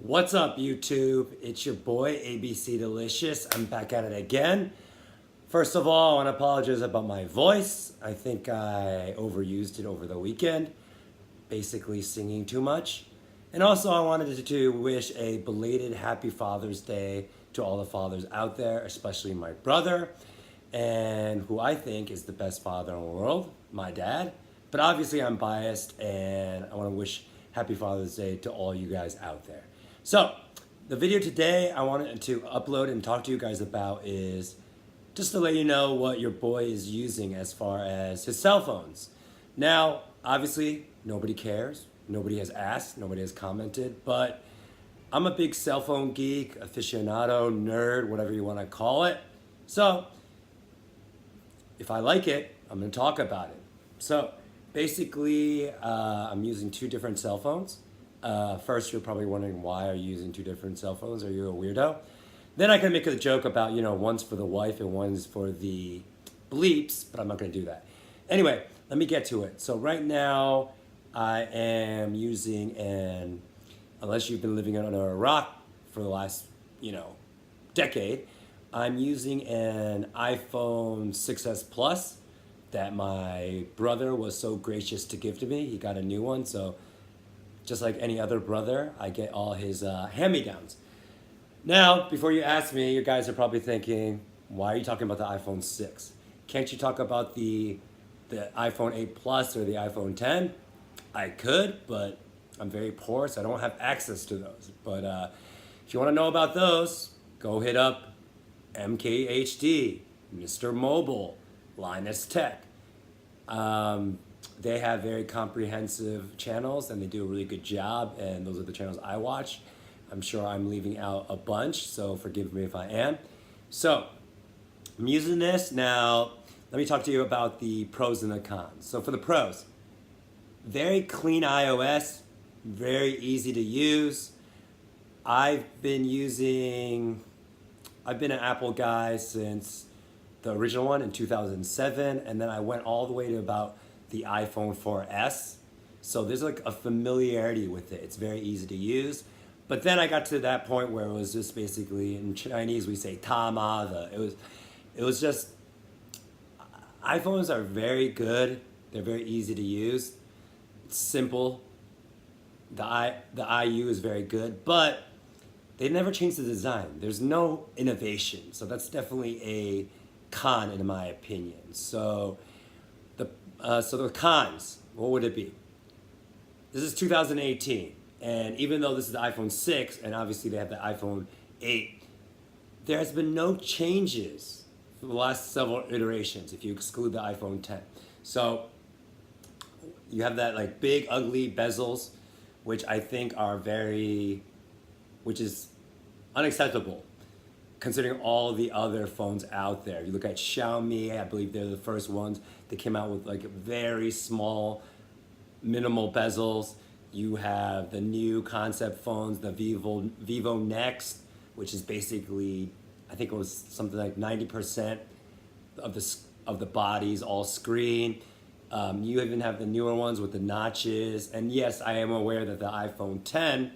What's up, YouTube? It's your boy, ABC Delicious. I'm back at it again. First of all, I want to apologize about my voice. I think I overused it over the weekend, basically singing too much. And also, I wanted to wish a belated Happy Father's Day to all the fathers out there, especially my brother, and who I think is the best father in the world, my dad. But obviously, I'm biased, and I want to wish Happy Father's Day to all you guys out there. So, the video today I wanted to upload and talk to you guys about is just to let you know what your boy is using as far as his cell phones. Now, obviously, nobody cares. Nobody has asked. Nobody has commented. But I'm a big cell phone geek, aficionado, nerd, whatever you want to call it. So, if I like it, I'm going to talk about it. So, basically, I'm using two different cell phones. First, you're probably wondering, why are you using two different cell phones? Are you a weirdo? Then I can make a joke about, one's for the wife and one's for the bleeps, but I'm not going to do that. Anyway, let me get to it. So right now, I am using unless you've been living under a rock for the last, decade, I'm using an iPhone 6s Plus that my brother was so gracious to give to me. He got a new one, so just like any other brother, I get all his hand-me-downs. Now, before you ask me, you guys are probably thinking, why are you talking about the iPhone 6? Can't you talk about the iPhone 8 Plus or the iPhone 10? I could, but I'm very poor, so I don't have access to those. But if you want to know about those, go hit up MKHD, Mr. Mobile, Linus Tech. They have very comprehensive channels and they do a really good job, and those are the channels I watch. I'm sure I'm leaving out a bunch, so forgive me if I am. So, I'm using this. Now, let me talk to you about the pros and the cons. So for the pros, very clean iOS, very easy to use. I've been an Apple guy since the original one in 2007, and then I went all the way to about the iPhone 4S. So there's like a familiarity with it. It's very easy to use. But then I got to that point where it was just basically, in Chinese we say "tama." It was just, iPhones are very good. They're very easy to use. It's simple. The IU is very good, but they never changed the design. There's no innovation. So that's definitely a con in my opinion. So the cons, what would it be? This is 2018, and even though this is the iPhone 6, and obviously they have the iPhone 8, there has been no changes for the last several iterations, if you exclude the iPhone 10. So you have that like big, ugly bezels, which I think which is unacceptable, considering all the other phones out there. You look at Xiaomi, I believe they're the first ones. They came out with like very small, minimal bezels. You have the new concept phones, the Vivo Next, which is basically, I think it was something like 90% of the bodies all screen. You even have the newer ones with the notches. And yes, I am aware that the iPhone 10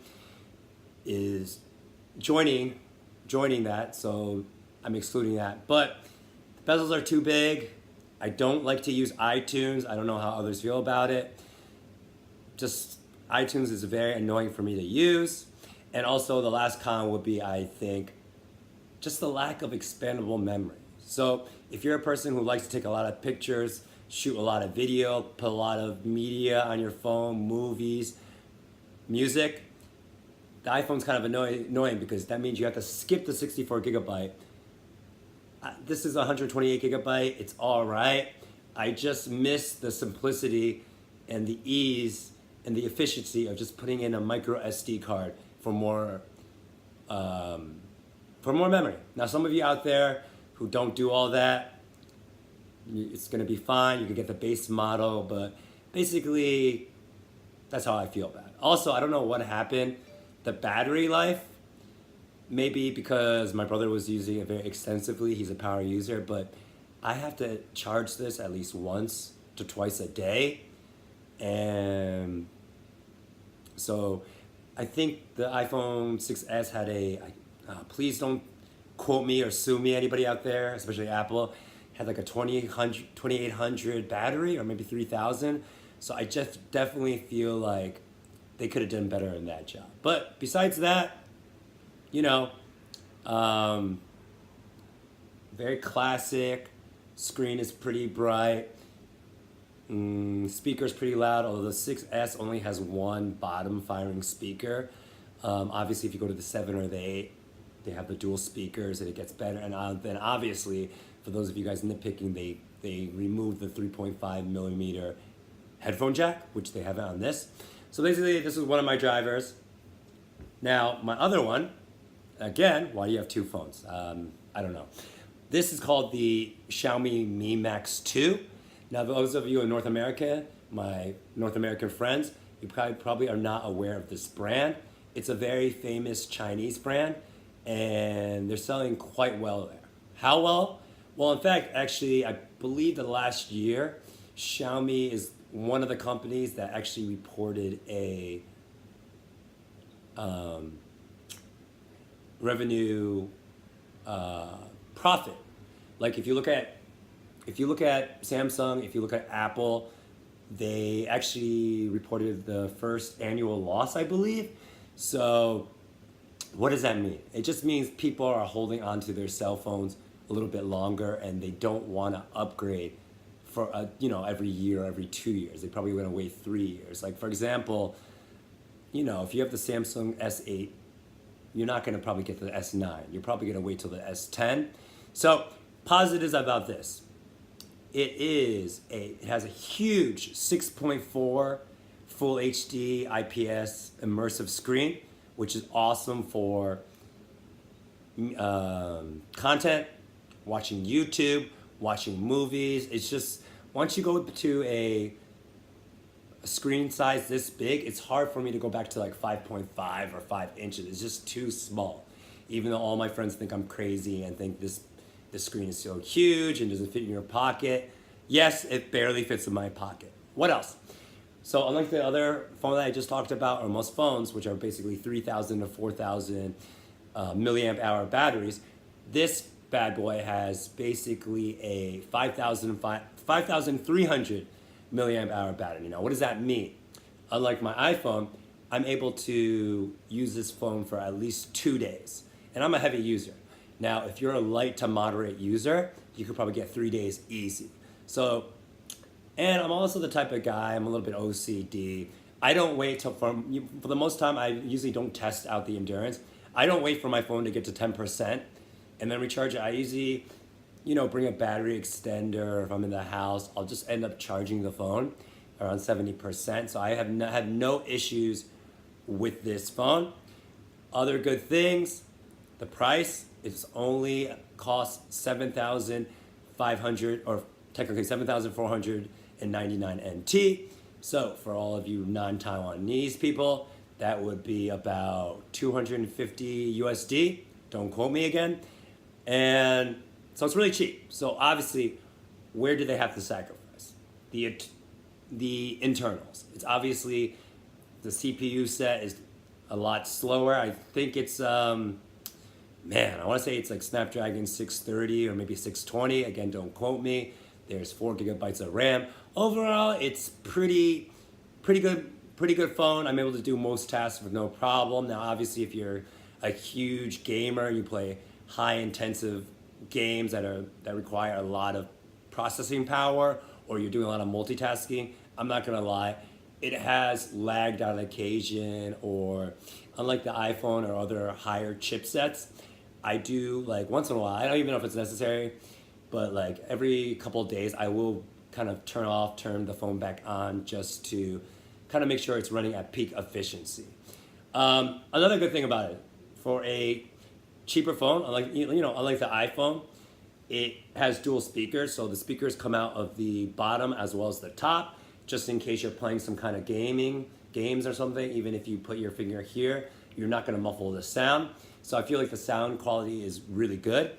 is joining that, so I'm excluding that. But the bezels are too big. I don't like to use iTunes. I don't know how others feel about it. Just iTunes is very annoying for me to use. And also the last con would be, I think, just the lack of expandable memory. So if you're a person who likes to take a lot of pictures, shoot a lot of video, put a lot of media on your phone, movies, music, the iPhone's kind of annoying because that means you have to skip the 64 gigabyte. This is 128 gigabyte. It's all right. I just miss the simplicity and the ease and the efficiency of just putting in a micro SD card for more memory. Now, some of you out there who don't do all that, it's going to be fine. You can get the base model, but basically, that's how I feel about it. Also, I don't know what happened. The battery life, maybe because my brother was using it very extensively. He's a power user, but I have to charge this at least once to twice a day. And so I think the iPhone 6s had please don't quote me or sue me, anybody out there, especially Apple, had like a 2800 battery or maybe 3000. So I just definitely feel like they could have done better in that job. But besides that, you know, um, very classic. Screen is pretty bright. Speaker's pretty loud, although the 6S only has one bottom firing speaker. Obviously, if you go to the 7 or the 8, they have the dual speakers and it gets better. And then obviously, for those of you guys nitpicking, they removed the 3.5 millimeter headphone jack, which they have on this. So basically, this is one of my drivers. Now, my other one, again, why do you have two phones? I don't know. This is called the Xiaomi Mi Max 2. Now, those of you in North America, my North American friends, you probably are not aware of this brand. It's a very famous Chinese brand, and they're selling quite well there. How well? Well, in fact, actually, I believe the last year, Xiaomi is one of the companies that actually reported a revenue profit. Like if you look at Samsung, if you look at Apple, they actually reported the first annual loss, I believe. So what does that mean? It just means people are holding onto their cell phones a little bit longer and they don't want to upgrade for every year, every 2 years. They probably want to wait 3 years. Like for example, if you have the Samsung S8, you're not going to probably get the S9. You're probably going to wait till the S10. So positives about this. It has a huge 6.4 full HD IPS immersive screen, which is awesome for content, watching YouTube, watching movies. It's just, once you go to a screen size this big, it's hard for me to go back to like 5.5 or 5 inches. It's just too small. Even though all my friends think I'm crazy and think this screen is so huge and doesn't fit in your pocket. Yes, it barely fits in my pocket. What else? So unlike the other phone that I just talked about, or most phones, which are basically 3,000 to 4,000 milliamp hour batteries, this bad boy has basically a 5,300 milliamp hour battery. Now, what does that mean? Unlike my iPhone, I'm able to use this phone for at least 2 days. And I'm a heavy user. Now, if you're a light to moderate user, you could probably get 3 days easy. So, and I'm also the type of guy, I'm a little bit OCD. I don't wait till, for the most time, I usually don't test out the endurance. I don't wait for my phone to get to 10% and then recharge it. I usually, bring a battery extender. If I'm in the house, I'll just end up charging the phone around 70%. So I have had no issues with this phone. Other good things, the price is only costs 7,500 or technically 7,499 NT. So for all of you non-Taiwanese people, that would be about 250 USD. Don't quote me again. And so it's really cheap. So obviously, where do they have to sacrifice? The internals. It's obviously, the CPU set is a lot slower. I think it's, I want to say it's like Snapdragon 630 or maybe 620. Again, don't quote me. There's 4 gigabytes of RAM. Overall, it's pretty good phone. I'm able to do most tasks with no problem. Now, obviously, if you're a huge gamer, you play high intensive games that require a lot of processing power, or you're doing a lot of multitasking, I'm not gonna lie, it has lagged on occasion, or unlike the iPhone or other higher chipsets, I do like once in a while, I don't even know if it's necessary, but like every couple of days I will kind of turn the phone back on just to kind of make sure it's running at peak efficiency. Another good thing about it, for a cheaper phone, unlike the iPhone, it has dual speakers, so the speakers come out of the bottom as well as the top, just in case you're playing some kind of games or something. Even if you put your finger here, you're not going to muffle the sound. So I feel like the sound quality is really good.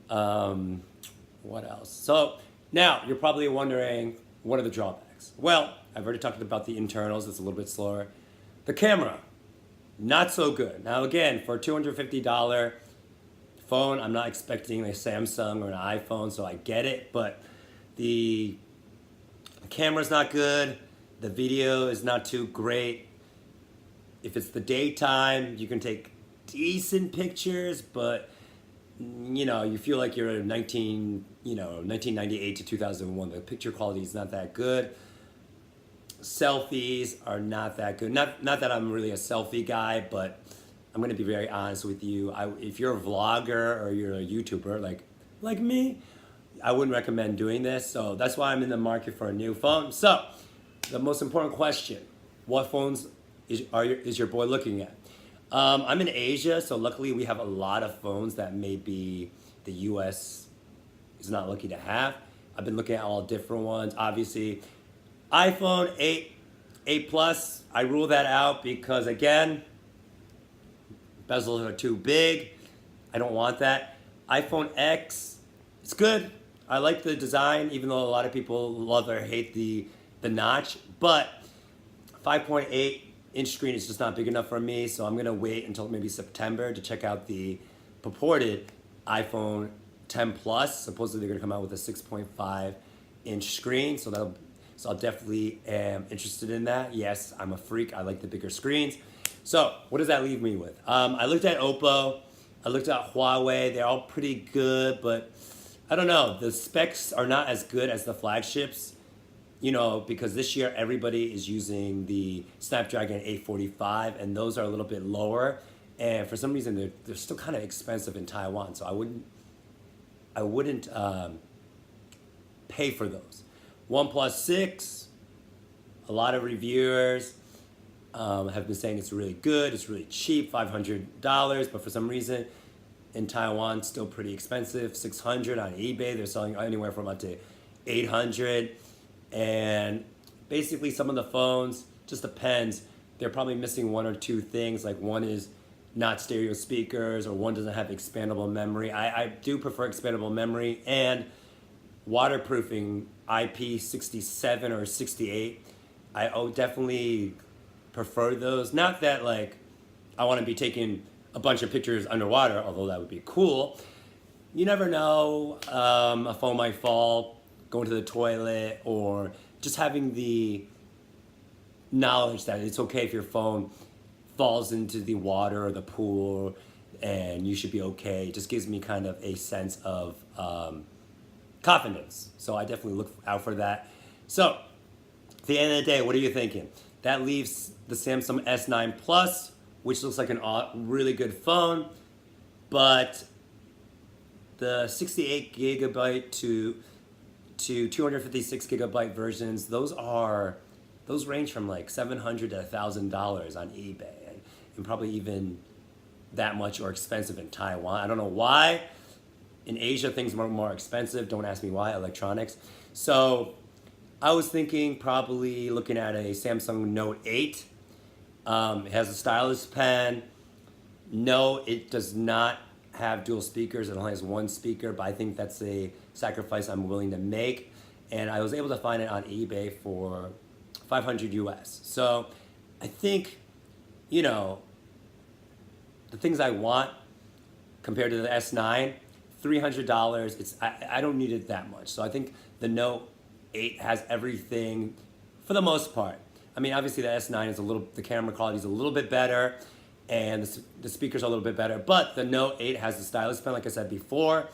What else? So now you're probably wondering, what are the drawbacks? Well, I've already talked about the internals. It's a little bit slower. The camera. not so good. Now again, for a $250 phone, I'm not expecting a Samsung or an iPhone, so I get it, but the camera's not good, the video is not too great. If it's the daytime, you can take decent pictures, but you feel like you're in 1998 to 2001. The picture quality is not that good. Selfies are not that good. Not that I'm really a selfie guy, but I'm gonna be very honest with you. If you're a vlogger or you're a YouTuber like me, I wouldn't recommend doing this. So that's why I'm in the market for a new phone. So the most important question: what phones is your boy looking at? I'm in Asia, so luckily we have a lot of phones that maybe the US is not lucky to have. I've been looking at all different ones. Obviously, iPhone 8 Plus, I rule that out because again, bezels are too big. I don't want that. iPhone X, it's good. I like the design, even though a lot of people love or hate the notch, but 5.8-inch screen is just not big enough for me, so I'm gonna wait until maybe September to check out the purported iPhone 10 Plus. Supposedly they're gonna come out with a 6.5-inch screen, so I definitely am interested in that. Yes, I'm a freak, I like the bigger screens. So what does that leave me with? I looked at Oppo, I looked at Huawei, they're all pretty good, but I don't know, the specs are not as good as the flagships. Because this year everybody is using the Snapdragon 845, and those are a little bit lower. And for some reason, they're still kind of expensive in Taiwan, so I wouldn't pay for those. OnePlus 6, a lot of reviewers have been saying it's really good, it's really cheap, $500, but for some reason in Taiwan, still pretty expensive, $600 on eBay. They're selling anywhere from up to $800. And basically some of the phones, just depends, they're probably missing one or two things, like one is not stereo speakers or one doesn't have expandable memory. I do prefer expandable memory and waterproofing IP67 or 68. I definitely prefer those. Not that I want to be taking a bunch of pictures underwater, although that would be cool. You never know, a phone might fall, going to the toilet, or just having the knowledge that it's okay if your phone falls into the water or the pool and you should be okay. It just gives me kind of a sense of confidence. So I definitely look out for that. So at the end of the day, what are you thinking? That leaves the Samsung S9 Plus, which looks like a really good phone, but the 68 gigabyte to 256 gigabyte versions, those range from like $700 to $1,000 on eBay, and probably even that much or expensive in Taiwan. I don't know why. In Asia, things are more expensive. Don't ask me why, electronics. So I was thinking probably looking at a Samsung Note 8. It has a stylus pen. No, it does not have dual speakers. It only has one speaker, but I think that's a sacrifice I'm willing to make. And I was able to find it on eBay for $500 US. So I think, the things I want compared to the S9, $300, I don't need it that much. So I think the Note 8 has everything for the most part. I mean, obviously the S9 is the camera quality is a little bit better, and the speakers are a little bit better, but the Note 8 has the stylus pen, like I said before,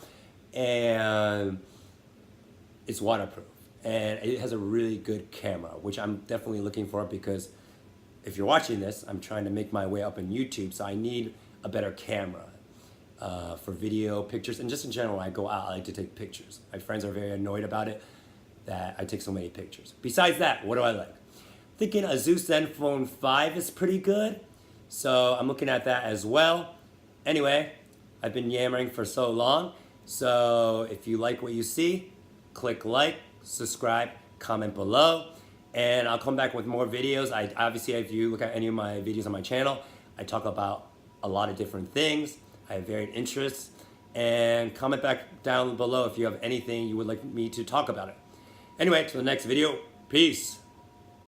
and it's waterproof, and it has a really good camera, which I'm definitely looking for, because if you're watching this, I'm trying to make my way up in YouTube, so I need a better camera for video, pictures, and just in general, when I go out, I like to take pictures. My friends are very annoyed about it, that I take so many pictures. Besides that, what do I like? Thinking Asus Zenfone 5 is pretty good, so I'm looking at that as well. Anyway, I've been yammering for so long, so if you like what you see, click like, subscribe, comment below, and I'll come back with more videos. Obviously, if you look at any of my videos on my channel, I talk about a lot of different things. I have varied interests, and comment back down below if you have anything you would like me to talk about it. Anyway, to the next video, peace.